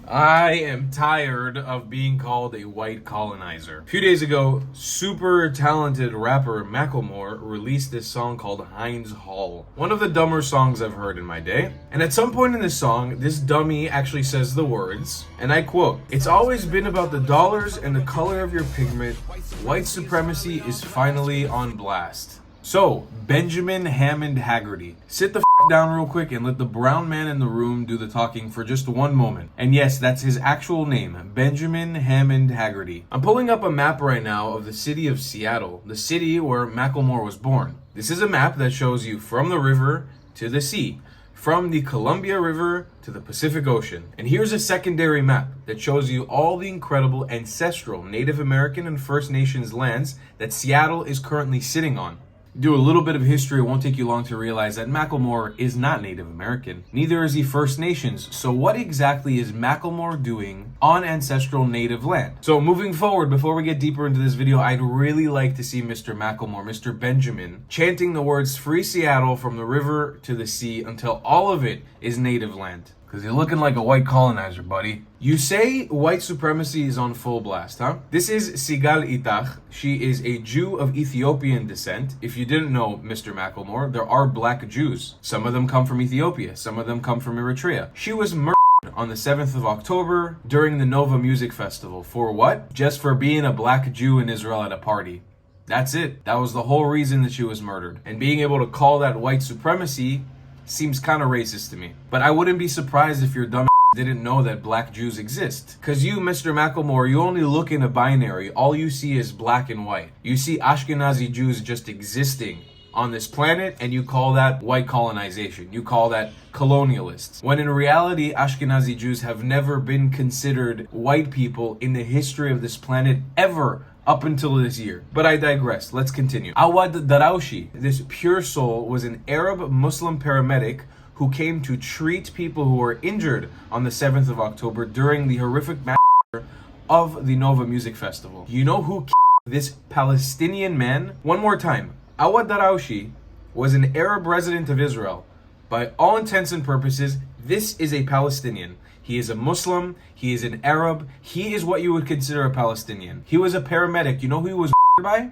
I am tired of being called a white colonizer. A few days ago, super talented rapper Macklemore released this song called Heinz Hall. One of the dumber songs I've heard in my day. And at some point in this song, this dummy actually says the words, and I quote, "It's always been about the dollars and the color of your pigment. White supremacy is finally on blast." So, Benjamin Hammond Hagerty, sit the down real quick and let the brown man in the room do the talking for just one moment. And yes, that's his actual name, Benjamin Hammond Hagerty. I'm pulling up a map right now of the city of Seattle, the city where Macklemore was born. This is a map that shows you from the river to the sea, from the Columbia River to the Pacific Ocean. And here's a secondary map that shows you all the incredible ancestral Native American and First Nations lands that Seattle is currently sitting on. Do a little bit of history, it won't take you long to realize that Macklemore is not Native American. Neither is he First Nations. So what exactly is Macklemore doing on ancestral Native land? So moving forward, before we get deeper into this video, I'd really like to see Mr. Macklemore, Mr. Benjamin, chanting the words "Free Seattle" from the river to the sea until all of it is Native land. Because you're looking like a white colonizer, buddy. You say white supremacy is on full blast, huh? This is Sigal Itach. She is a Jew of Ethiopian descent. If you didn't know, Mr. Macklemore, there are black Jews. Some of them come from Ethiopia. Some of them come from Eritrea. She was murdered on the 7th of October during the Nova Music Festival. For what? Just for being a black Jew in Israel at a party. That's it. That was the whole reason that she was murdered. And being able to call that white supremacy seems kind of racist to me. But I wouldn't be surprised if your dumb didn't know that black Jews exist. Cause you, Mr. Macklemore, you only look in a binary. All you see is black and white. You see Ashkenazi Jews just existing on this planet, and you call that white colonization. You call that colonialists. When in reality, Ashkenazi Jews have never been considered white people in the history of this planet ever, up until this year. But I digress. Let's continue. AWA Dari, this pure soul, was an Arab Muslim paramedic who came to treat people who were injured on the 7th of October during the horrific massacre of the Nova Music Festival. You know who this Palestinian man? One more time. AWA Dari was an Arab resident of Israel. By all intents and purposes, this is a Palestinian. He is a Muslim, he is an Arab, he is what you would consider a Palestinian. He was a paramedic. You know who he was by?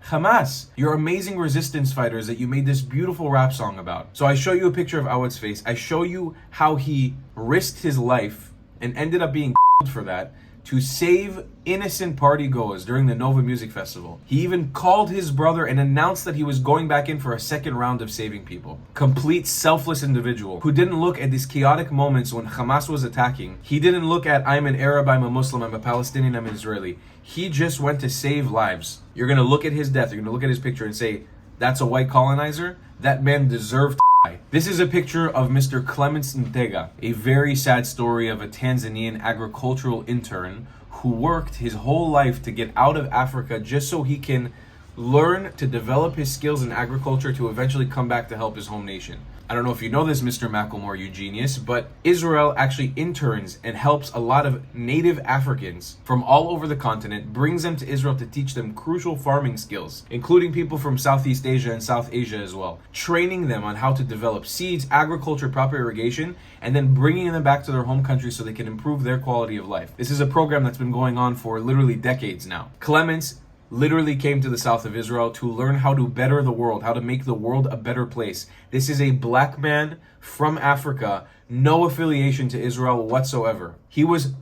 Hamas, your amazing resistance fighters that you made this beautiful rap song about. So I show you a picture of Awad's face. I show you how he risked his life and ended up being for that to save innocent partygoers during the Nova Music Festival. He even called his brother and announced that he was going back in for a second round of saving people. Complete selfless individual who didn't look at these chaotic moments when Hamas was attacking. He didn't look at, I'm an Arab, I'm a Muslim, I'm a Palestinian, I'm an Israeli. He just went to save lives. You're gonna look at his death, you're gonna look at his picture and say, that's a white colonizer? That man deserved to die. This is a picture of Mr. Clemens Inga, a very sad story of a Tanzanian agricultural intern who worked his whole life to get out of Africa just so he can learn to develop his skills in agriculture to eventually come back to help his home nation. I don't know if you know this, Mr. Macklemore, you genius, but Israel actually interns and helps a lot of native Africans from all over the continent, brings them to Israel to teach them crucial farming skills, including people from Southeast Asia and South Asia as well, training them on how to develop seeds, agriculture, proper irrigation, and then bringing them back to their home country so they can improve their quality of life. This is a program that's been going on for literally decades now. Clemens literally came to the south of Israel to learn how to better the world, how to make the world a better place. This is a black man from Africa, no affiliation to Israel whatsoever. He was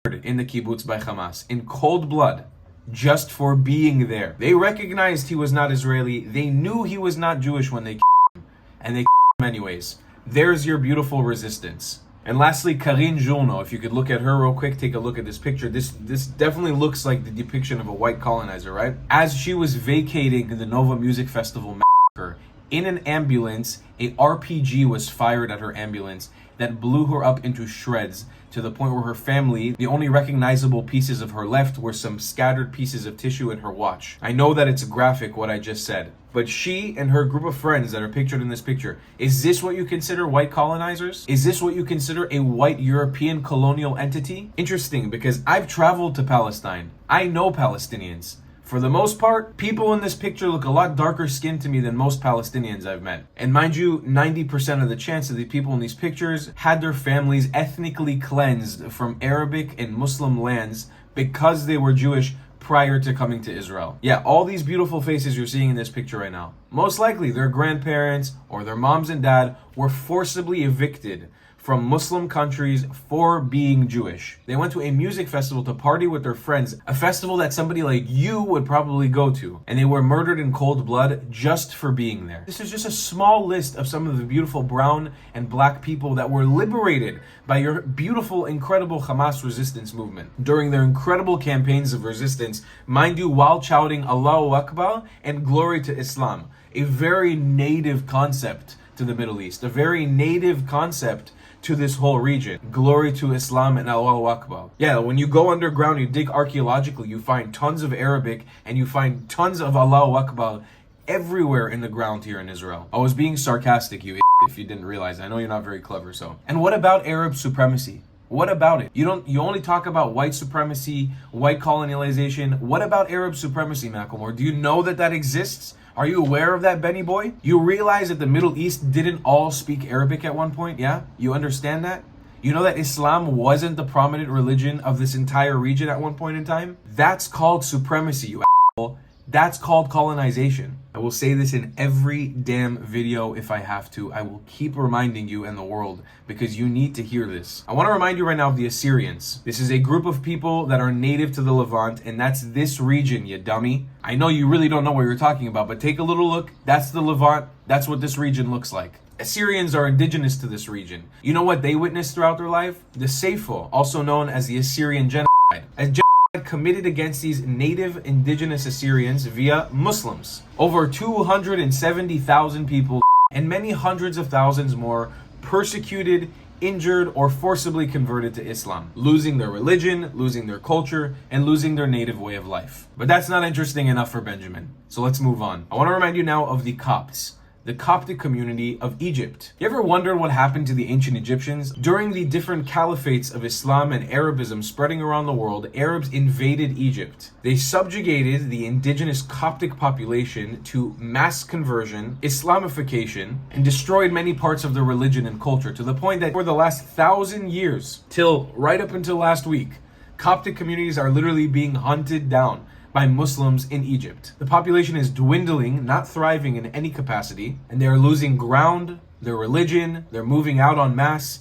murdered in the kibbutz by Hamas in cold blood just for being there. They recognized he was not Israeli. They knew he was not Jewish when they killed him, and they killed him anyways. There's your beautiful resistance. And lastly, Karine Journo, if you could look at her real quick, take a look at this picture. This definitely looks like the depiction of a white colonizer, right? As she was vacating the Nova Music Festival massacre, in an ambulance, a RPG was fired at her ambulance that blew her up into shreds to the point where her family, the only recognizable pieces of her left were some scattered pieces of tissue in her watch. I know that it's graphic what I just said, but she and her group of friends that are pictured in this picture, is this what you consider white colonizers? Is this what you consider a white European colonial entity? Interesting, because I've traveled to Palestine. I know Palestinians. For the most part, people in this picture look a lot darker skinned to me than most Palestinians I've met. And mind you, 90% of the chance that the people in these pictures had their families ethnically cleansed from Arabic and Muslim lands because they were Jewish prior to coming to Israel. Yeah, all these beautiful faces you're seeing in this picture right now, most likely their grandparents or their moms and dad were forcibly evicted from Muslim countries for being Jewish. They went to a music festival to party with their friends, a festival that somebody like you would probably go to, and they were murdered in cold blood just for being there. This is just a small list of some of the beautiful brown and black people that were liberated by your beautiful, incredible Hamas resistance movement during their incredible campaigns of resistance, mind you, while shouting Allahu Akbar and glory to Islam, a very native concept to the Middle East, a very native concept to this whole region. Glory to Islam and Allahu Akbar. Yeah, when you go underground, you dig archaeologically, you find tons of Arabic and you find tons of Allahu Akbar everywhere in the ground here in Israel. I was being sarcastic, you if you didn't realize. I know you're not very clever, so. And what about Arab supremacy? What about it? You only talk about white supremacy, white colonialization. What about Arab supremacy, Macklemore? Do you know that exists? Are you aware of that, Benny boy? You realize that the Middle East didn't all speak Arabic at one point, yeah? You understand that? You know that Islam wasn't the prominent religion of this entire region at one point in time? That's called supremacy, you asshole. That's called colonization. I will say this in every damn video if I have to. I will keep reminding you and the world because you need to hear this. I want to remind you right now of the Assyrians. This is a group of people that are native to the Levant, and that's this region, you dummy. I know you really don't know what you're talking about, but take a little look. That's the Levant. That's what this region looks like. Assyrians are indigenous to this region. You know what they witnessed throughout their life? The Seifo, also known as the Assyrian Genocide. As committed against these native indigenous Assyrians via Muslims. Over 270,000 people and many hundreds of thousands more persecuted, injured, or forcibly converted to Islam, losing their religion, losing their culture, and losing their native way of life. But that's not interesting enough for Benjamin, so let's move on. I want to remind you now of the Copts, the Coptic community of Egypt. You ever wondered what happened to the ancient Egyptians? During the different caliphates of Islam and Arabism spreading around the world, Arabs invaded Egypt. They subjugated the indigenous Coptic population to mass conversion, Islamification, and destroyed many parts of their religion and culture to the point that for the last 1,000 years, till right up until last week, Coptic communities are literally being hunted down by Muslims in Egypt. The population is dwindling, not thriving in any capacity, and they are losing ground, their religion, they're moving out en masse.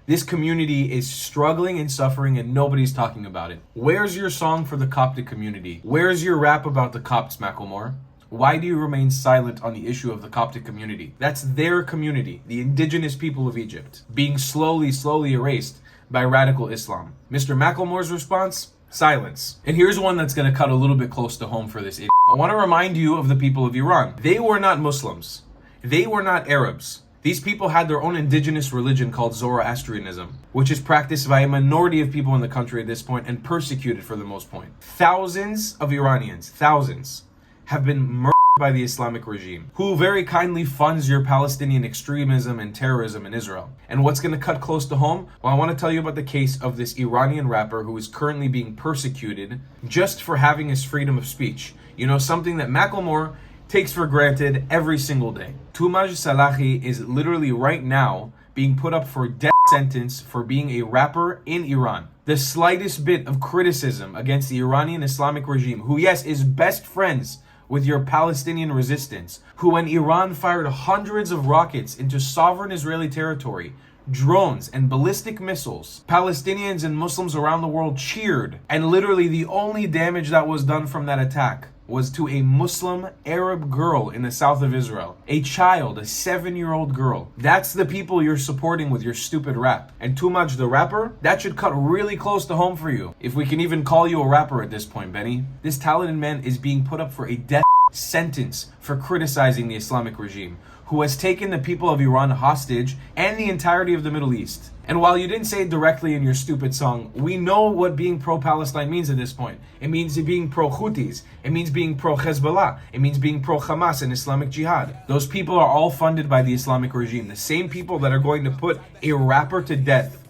This community is struggling and suffering and nobody's talking about it. Where's your song for the Coptic community? Where's your rap about the Copts, Macklemore? Why do you remain silent on the issue of the Coptic community? That's their community, the indigenous people of Egypt, being slowly erased by radical Islam. Mr. Macklemore's response? Silence. And here's one that's going to cut a little bit close to home for this idiot. I want to remind you of the people of Iran. They were not Muslims. They were not Arabs. These people had their own indigenous religion called Zoroastrianism, which is practiced by a minority of people in the country at this point and persecuted for the most part. Thousands of Iranians, thousands, have been murdered by the Islamic regime, who very kindly funds your Palestinian extremism and terrorism in Israel. And what's going to cut close to home? Well, I want to tell you about the case of this Iranian rapper who is currently being persecuted just for having his freedom of speech. You know, something that Macklemore takes for granted every single day. Toumaj Salahi is literally right now being put up for a death sentence for being a rapper in Iran. The slightest bit of criticism against the Iranian Islamic regime, who yes, is best friends with your Palestinian resistance, who when Iran fired hundreds of rockets into sovereign Israeli territory, drones and ballistic missiles, Palestinians and Muslims around the world cheered, and literally the only damage that was done from that attack was to a Muslim Arab girl in the south of Israel. A child, a 7-year-old girl. That's the people you're supporting with your stupid rap. And Toumaj the rapper, that should cut really close to home for you. If we can even call you a rapper at this point, Benny. This talented man is being put up for a death sentence for criticizing the Islamic regime, who has taken the people of Iran hostage and the entirety of the Middle East. And while you didn't say it directly in your stupid song, we know what being pro-Palestine means at this point. It means being pro-Houthis. It means being pro-Hezbollah. It means being pro-Hamas and Islamic Jihad. Those people are all funded by the Islamic regime. The same people that are going to put a rapper to death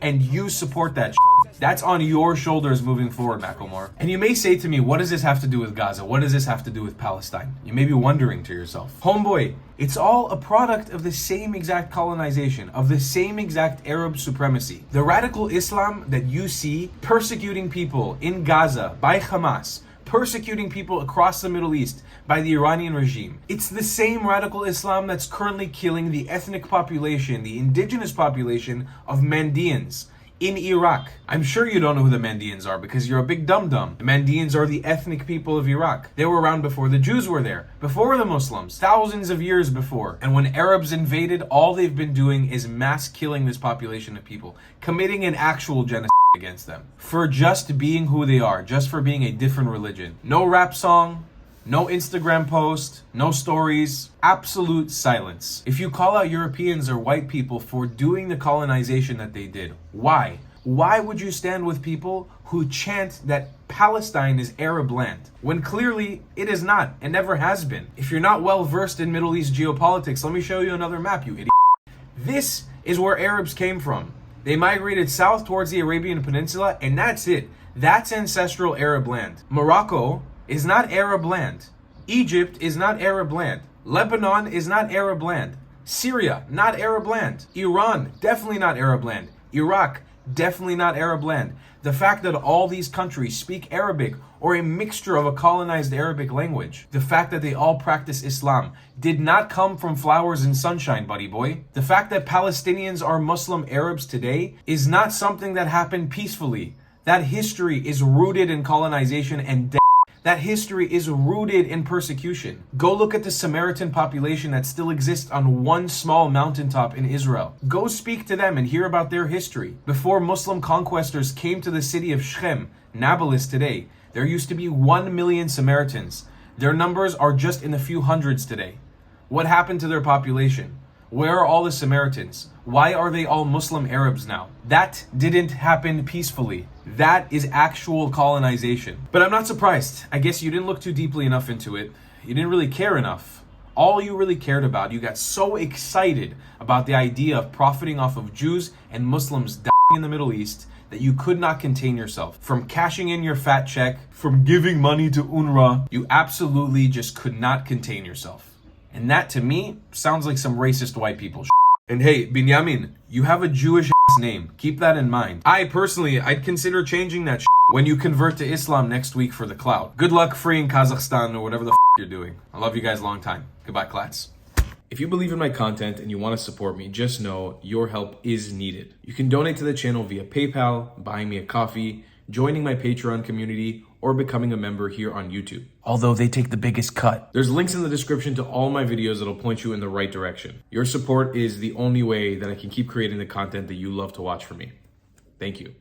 and you support that shit. That's on your shoulders moving forward, Macklemore. And you may say to me, what does this have to do with Gaza? What does this have to do with Palestine? You may be wondering to yourself. Homeboy, it's all a product of the same exact colonization, of the same exact Arab supremacy. The radical Islam that you see persecuting people in Gaza by Hamas, persecuting people across the Middle East by the Iranian regime. It's the same radical Islam that's currently killing the ethnic population, the indigenous population of Mandeans in Iraq. I'm sure you don't know who the Mandeans are because you're a big dum-dum. The Mandeans are the ethnic people of Iraq. They were around before the Jews were there, before the Muslims, thousands of years before. And when Arabs invaded, all they've been doing is mass killing this population of people, committing an actual genocide against them for just being who they are, just for being a different religion. No rap song, no Instagram post, no stories, absolute silence. If you call out Europeans or white people for doing the colonization that they did, why? Why would you stand with people who chant that Palestine is Arab land, when clearly it is not and never has been? If you're not well versed in Middle East geopolitics, let me show you another map, you idiot. This is where Arabs came from. They migrated south towards the Arabian Peninsula, and that's it. That's ancestral Arab land. Morocco is not Arab land. Egypt is not Arab land. Lebanon is not Arab land. Syria, not Arab land. Iran, definitely not Arab land. Iraq, definitely not Arab land. The fact that all these countries speak Arabic or a mixture of a colonized Arabic language, the fact that they all practice Islam, did not come from flowers and sunshine, buddy boy. The fact that Palestinians are Muslim Arabs today is not something that happened peacefully. That history is rooted in colonization and death. That history is rooted in persecution. Go look at the Samaritan population that still exists on one small mountaintop in Israel. Go speak to them and hear about their history. Before Muslim conquestors came to the city of Shechem, Nablus today, there used to be 1 million Samaritans. Their numbers are just in the few hundreds today. What happened to their population? Where are all the Samaritans? Why are they all Muslim Arabs now? That didn't happen peacefully. That is actual colonization. But I'm not surprised. I guess you didn't look too deeply enough into it. You didn't really care enough. All you really cared about, you got so excited about the idea of profiting off of Jews and Muslims dying in the Middle East that you could not contain yourself. From cashing in your fat check, from giving money to UNRWA, you absolutely just could not contain yourself. And that, to me, sounds like some racist white people shit. And hey, Binyamin, you have a Jewish ass name. Keep that in mind. I'd consider changing that shit when you convert to Islam next week for the clout. Good luck freeing Kazakhstan or whatever the you're doing. I love you guys a long time. Goodbye, clats. If you believe in my content and you want to support me, just know your help is needed. You can donate to the channel via PayPal, buying me a coffee, joining my Patreon community, or becoming a member here on YouTube. Although they take the biggest cut. There's links in the description to all my videos that'll point you in the right direction. Your support is the only way that I can keep creating the content that you love to watch for me. Thank you.